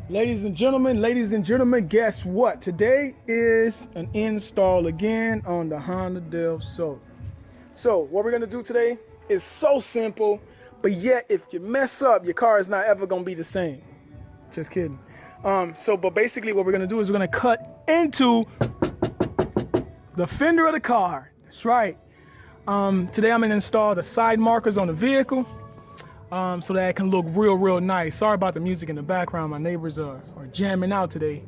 Ladies and gentlemen, guess what? Today is an install again on the Honda Del Sol. So what we're gonna do today is so simple, but yet if you mess up, your car is not ever gonna be the same. Just kidding. But basically what we're gonna do is we're gonna cut into the fender of the car. That's right. Today I'm gonna install the side markers on the vehicle. So that it can look real nice. Sorry about the music in the background. My neighbors are jamming out today.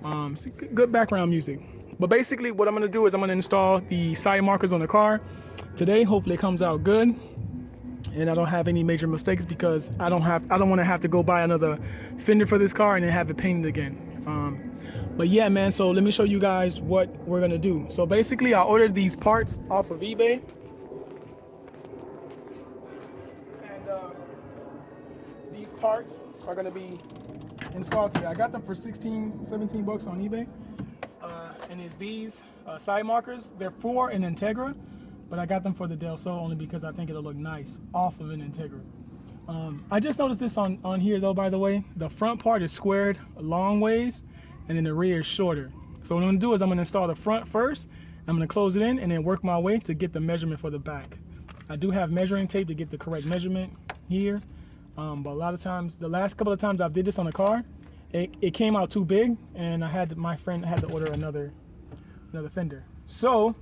It's good background music. But basically what I'm gonna do is I'm gonna install the side markers on the car today. Hopefully it comes out good and I don't have any major mistakes, because I don't want to have to go buy another fender for this car and then have it painted again. But yeah, man, so let me show you guys what we're gonna do. So basically I ordered these parts off of eBay. These parts are going to be installed today. I got them for 16, 17 bucks on eBay. And it's these side markers. They're for an Integra, but I got them for the Del Sol only because I think it'll look nice off of an Integra. I just noticed this on here though, by the way. The front part is squared long ways and then the rear is shorter. So what I'm going to do is I'm going to install the front first. I'm going to close it in and then work my way to get the measurement for the back. I do have measuring tape to get the correct measurement here. But a lot of times, the last couple of times I've did this on a car, it came out too big, and my friend had to order another fender. So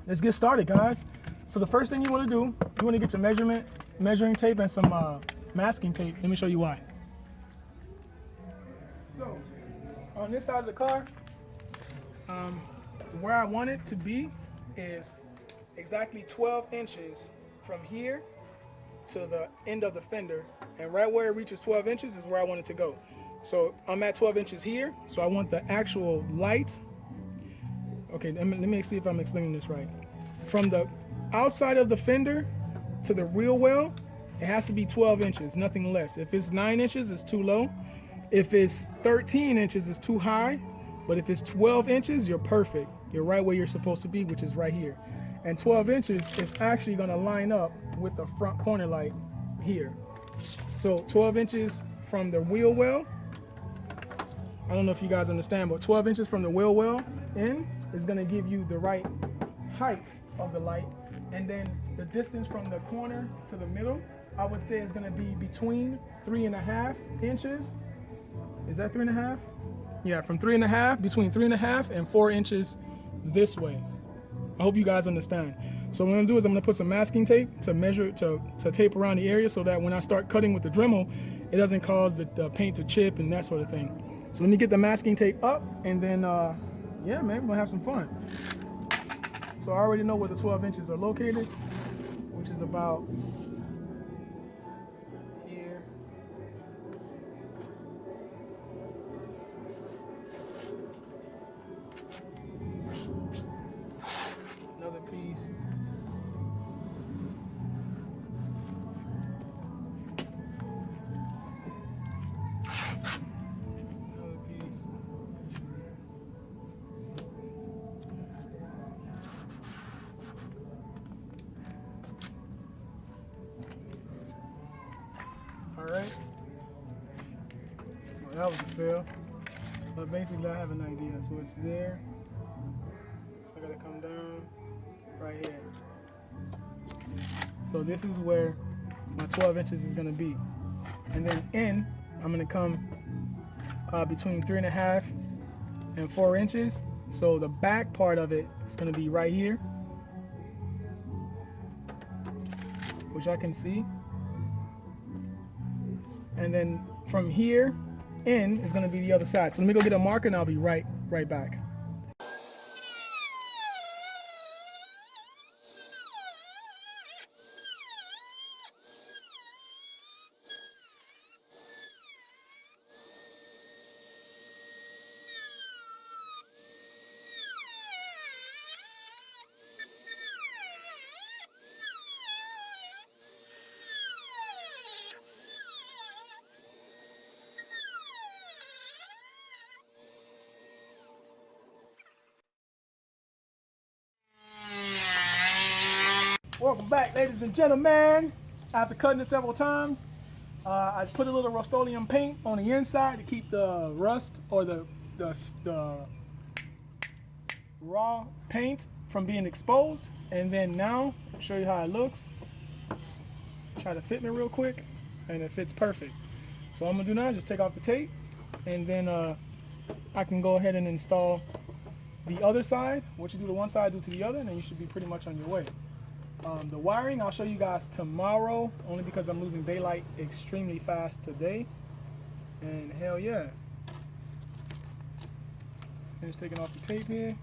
let's get started, guys. So the first thing you want to do, you want to get your measuring tape and some masking tape. Let me show you why. So on this side of the car, where I want it to be is exactly 12 inches from here to the end of the fender, and right where it reaches 12 inches is where I want it to go. So I'm at 12 inches here, so I want the actual light. Okay, let me see if I'm explaining this right. From the outside of the fender to the wheel well, it has to be 12 inches, nothing less. If it's 9 inches, it's too low. If it's 13 inches, it's too high. But if it's 12 inches, you're perfect. You're right where you're supposed to be, which is right here. And 12 inches is actually going to line up with the front corner light here. So 12 inches from the wheel well, I don't know if you guys understand, but 12 inches from the wheel well in is going to give you the right height of the light. And then the distance from the corner to the middle, I would say is going to be between 3.5 inches. Is that 3.5? Yeah, from 3.5, between 3.5 and 4 inches this way. I hope you guys understand. So what I'm gonna do is I'm gonna put some masking tape to measure, to tape around the area, so that when I start cutting with the Dremel, it doesn't cause the paint to chip and that sort of thing. So let me get the masking tape up, and then yeah, man, we're gonna have some fun. So I already know where the 12 inches are located, which is about here. Another piece. Another piece. All right. Well, that was a fail. But basically I have an idea. So it's there. So I gotta come down right here. So this is where my 12 inches is gonna be. And then in, I'm gonna come between 3.5 and 4 inches. So the back part of it is gonna be right here, which I can see. And then from here in is gonna be the other side. So let me go get a marker and I'll be right back. Welcome back, ladies and gentlemen. After cutting it several times, I put a little Rust-Oleum paint on the inside to keep the rust or the raw paint from being exposed. And then now, I'll show you how it looks. Try to fit me real quick, and it fits perfect. So what I'm gonna do now is just take off the tape, and then I can go ahead and install the other side. What you do to one side, do to the other, and then you should be pretty much on your way. The wiring, I'll show you guys tomorrow, only because I'm losing daylight extremely fast today. And hell yeah. Finish taking off the tape here.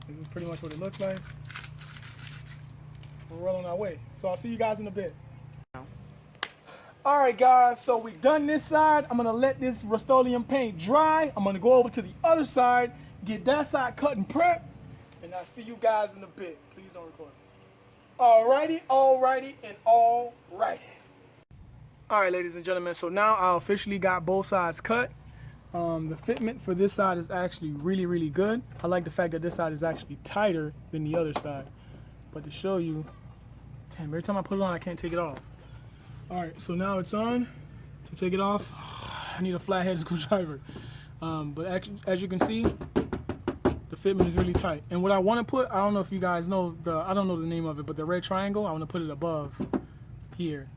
This is pretty much what it looks like. We're well on our way. So I'll see you guys in a bit. All right, guys, so we done this side. I'm gonna let this Rust-Oleum paint dry. I'm gonna go over to the other side, get that side cut and prep, and I'll see you guys in a bit. Please don't record. Alrighty, and alrighty. All right, ladies and gentlemen, so now I officially got both sides cut. The fitment for this side is actually really good. I like the fact that this side is actually tighter than the other side. But to show you, damn, every time I put it on, I can't take it off. All right, so now it's on. To take it off, I need a flathead screwdriver. But actually, as you can see, the fitment is really tight. And what I want to put, I don't know if you guys know, I don't know the name of it, but the red triangle, I want to put it above here.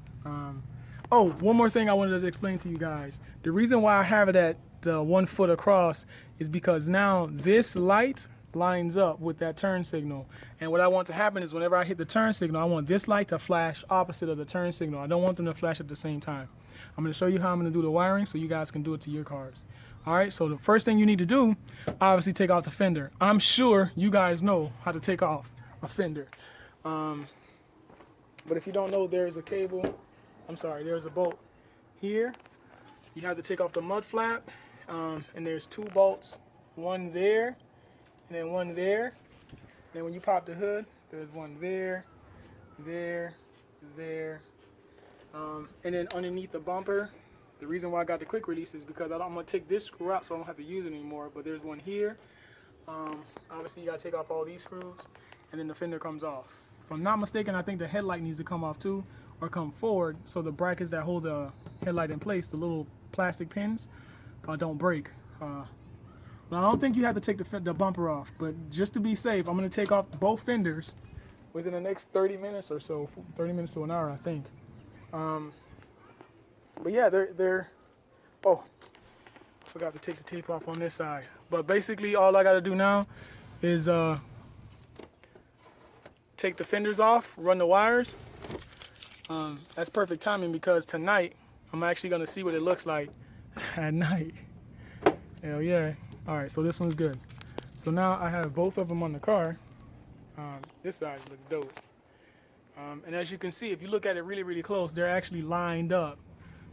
Oh, one more thing I wanted to explain to you guys. The reason why I have it at the 1 foot across is because now this light lines up with that turn signal. And what I want to happen is whenever I hit the turn signal, I want this light to flash opposite of the turn signal. I don't want them to flash at the same time. I'm going to show you how I'm going to do the wiring so you guys can do it to your cars. All right, so the first thing you need to do, obviously take off the fender. I'm sure you guys know how to take off a fender. But if you don't know, there's a cable, there's a bolt here. You have to take off the mud flap, and there's 2 bolts, one there, and then one there. And then when you pop the hood, there's one there, there, and then underneath the bumper. The reason why I got the quick release is because I'm gonna take this screw out so I don't have to use it anymore, but there's one here. Obviously you gotta take off all these screws, and then the fender comes off. If I'm not mistaken, I think the headlight needs to come off too, or come forward, so the brackets that hold the headlight in place, the little plastic pins, don't break. But I don't think you have to take the bumper off, but just to be safe, I'm gonna take off both fenders within the next 30 minutes or so, 30 minutes to an hour, I think. But yeah, oh, forgot to take the tape off on this side. But basically all I gotta do now is take the fenders off, run the wires. That's perfect timing because tonight I'm actually gonna see what it looks like at night. Hell yeah. All right, so this one's good. So now I have both of them on the car. This side looks dope. And as you can see, if you look at it really close, they're actually lined up.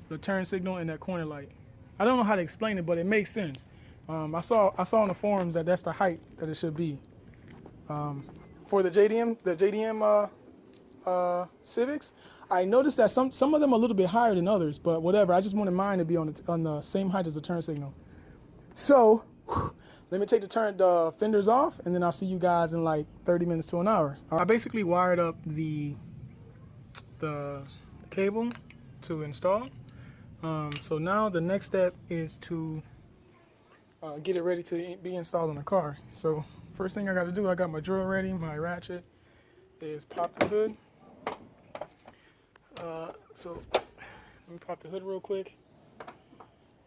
The turn signal and that corner light. I don't know how to explain it, but it makes sense. I saw on the forums that that's the height that it should be. For the JDM Civics, I noticed that some of them are a little bit higher than others, but whatever. I just wanted mine to be on the same height as the turn signal. So let me take the fenders off, and then I'll see you guys in like 30 minutes to an hour. I basically wired up the cable to install. So now the next step is to get it ready to be installed on the car. So first thing I got to do, I got my drill ready, my ratchet, is pop the hood. So let me pop the hood real quick,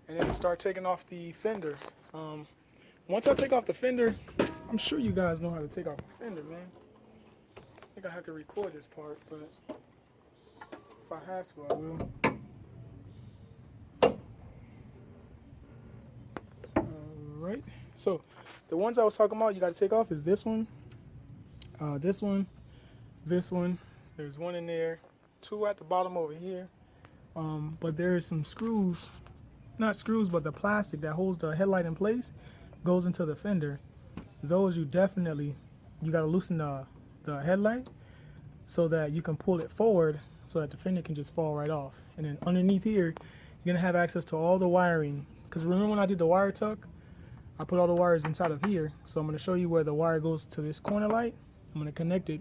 and then start taking off the fender. Once I take off the fender, I'm sure you guys know how to take off a fender, man. I think I have to record this part, but if I have to, I will. Alright, so the ones I was talking about you got to take off is this one, this one, this one. There's one in there, 2 at the bottom over here. But there is some screws, not screws, but the plastic that holds the headlight in place goes into the fender. Those you got to loosen the headlight so that you can pull it forward so that the fender can just fall right off. And then underneath here, you're gonna have access to all the wiring. Because remember when I did the wire tuck, I put all the wires inside of here. So I'm gonna show you where the wire goes to this corner light. I'm gonna connect it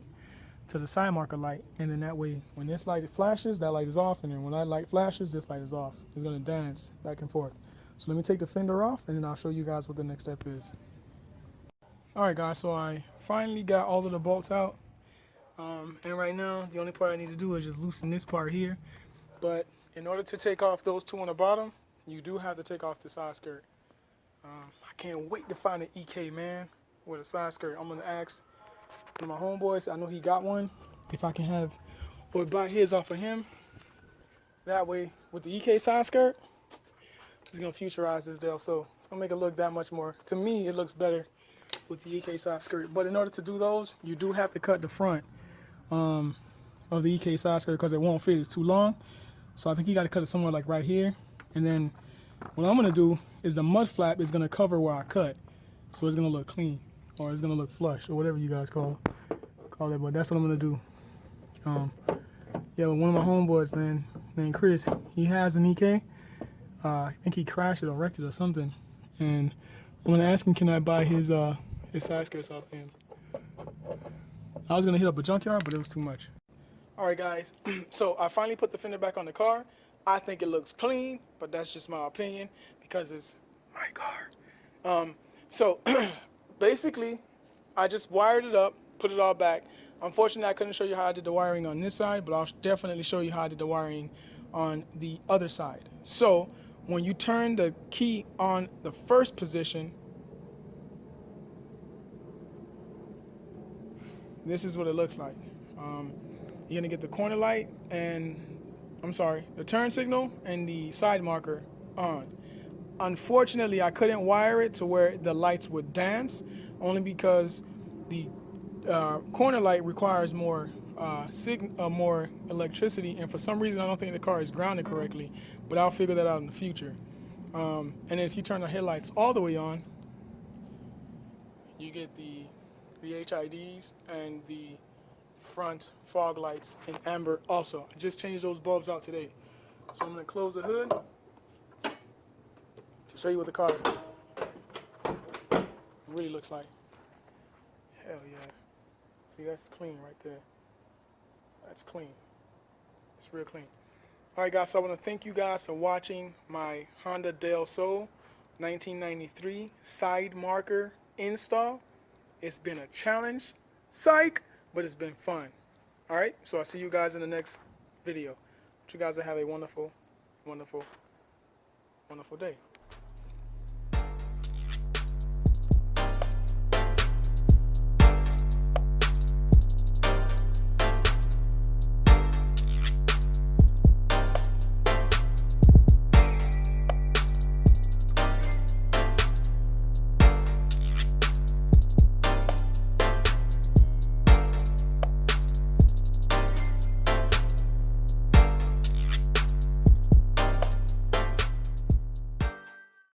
to the side marker light, and then that way when this light flashes, that light is off, and then when that light flashes, this light is off. It's going to dance back and forth. So let me take the fender off, and then I'll show you guys what the next step is. Alright guys, so I finally got all of the bolts out, and right now the only part I need to do is just loosen this part here. But in order to take off those two on the bottom, you do have to take off the side skirt. I can't wait to find an EK, man, with a side skirt. I'm going to ask one of my homeboys, I know he got one, if I can have or buy his off of him. That way, with the EK side skirt, it's going to futurize this deal. So it's going to make it look that much more. To me, it looks better with the EK side skirt. But in order to do those, you do have to cut the front of the EK side skirt because it won't fit. It's too long. So I think you got to cut it somewhere like right here. And then what I'm going to do is the mud flap is going to cover where I cut. So it's going to look clean, or it's going to look flush, or whatever you guys call it. But that's what I'm going to do. Yeah, one of my homeboys, man, named Chris, he has an EK. I think he crashed it or wrecked it or something. And I'm going to ask him, can I buy his side skirts off him? I was going to hit up a junkyard, but it was too much. All right, guys. So I finally put the fender back on the car. I think it looks clean, but that's just my opinion because it's my car. So basically, I just wired it up, put it all back. Unfortunately, I couldn't show you how I did the wiring on this side, but I'll definitely show you how I did the wiring on the other side. So when you turn the key on the first position, this is what it looks like. You're gonna get the corner light and, the turn signal and the side marker on. Unfortunately, I couldn't wire it to where the lights would dance, only because the corner light requires more more electricity, and for some reason I don't think the car is grounded correctly, but I'll figure that out in the future. And then if you turn the headlights all the way on, you get the HIDs and the front fog lights in amber also. I just changed those bulbs out today. So I'm going to close the hood to show you what the car really looks like. Hell yeah. See, that's clean right there. That's clean. It's real clean. Alright guys, so I want to thank you guys for watching my Honda Del Sol 1993 side marker install. It's been a challenge, psych, but it's been fun. Alright, so I'll see you guys in the next video. You guys have a wonderful, wonderful, wonderful day.